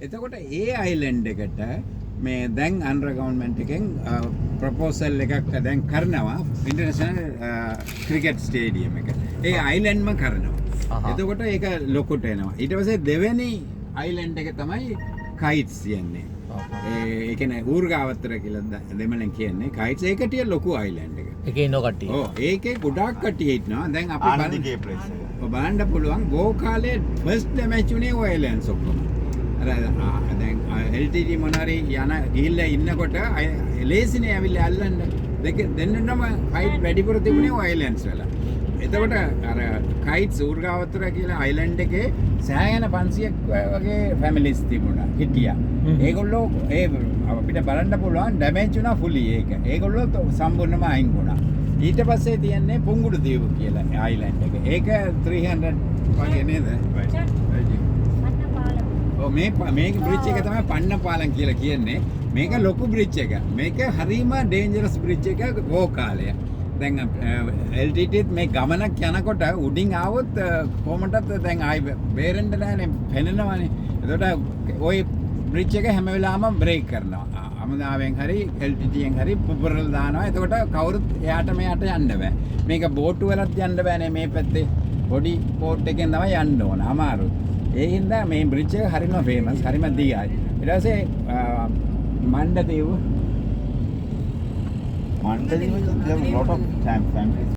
එතකොට ඒ අයිලන්ඩ් එකට මේ දැන් අන්ඩර් ගවර්න්මන්ට් එකෙන් ප්‍රොපෝසල් එකක් දැන් කරනවා ඉන්ටර්නැෂනල් ක්‍රිකට් ස්ටේඩියම් එක. ඒ අයිලන්ඩ්ම කරනවා. එතකොට ඒක ලොකුට එනවා. ඊට පස්සේ දෙවෙනි අයිලන්ඩ් එක තමයි කයිට්ස් කියන්නේ. ඒ කියන්නේ ඌර්ගාවතර කියලා දෙමළෙන් කියන්නේ කයිට්ස් ඒකටිය ලොකු අයිලන්ඩ් එක. එකේ ඉන්න කට්ටිය. ඔව් ඒකේ ගොඩාක් කට්ටිය ඉන්නවා. දැන් අපි බලන්න පුළුවන් ගෝ කාලේ ෆස්ට් මැච් උනේ ඔය අයිලන්ඩ්ස් ඔක්කොම. අර දැන් LTT මොනාරි යන ගිහිල්ලා ඉන්නකොට ලේසිනේ ඇවිල්ලා අල්ලන්න දෙක දෙන්නම ෆයිට් වැඩිපුර තිබුණේ ඔය අයිලන්ඩ්ස් වල. එතකොට අර කයිට්ස් ඌර්ගාවතර කියලා අයිලන්ඩ් එකේ සෑහෙන 500ක් වගේ ෆැමිලිස් තිබුණා හිටියා. ඒගොල්ලෝ අපිට බලන්න පුළුවන් ඩැමේජ් වුණා ෆුලි ඒක. ඒගොල්ලෝ සම්පූර්ණයෙන්ම අයින් වුණා. ඊට පස්සේ තියන්නේ පුංගුඩු දීව කියලා අයිලන්ඩ් එක. ඒක 300 වගේ නේද? ඔව් මේක බ්‍රිජ් එක තමයි පන්න පාලම් කියලා කියන්නේ. මේක ලොකු බ්‍රිජ් එක. මේක හරිම ඩේන්ජරස් බ්‍රිජ් එක ගෝ කාලේ. දැන් LTTත් මේ ගමනක් යනකොට උඩින් ආවොත් කොහොමදත් දැන් ආයි බේරෙන්න නැහැනේ පෙනෙනවානේ. එතකොට ওই බ්‍රිජ් එක හැම වෙලාවම බ්‍රේක් කරනවා. අමදාවෙන් හරි LTTෙන් හරි පුපුරලා දානවා. එතකොට කවුරුත් එයාට මෙයාට යන්න බෑ. මේක බෝට්ටු වලත් යන්න බෑනේ මේ පැත්තේ. පොඩි බෝට් එකෙන් තමයි යන්න ඕන. අමාරුයි. ඒ හින්දා මේ බ්‍රිජ් එක හරිම ෆේමස්, හරිම දිගයි. ඊට පස්සේ මණ්ඩදීව Mandalay was there were a lot of families.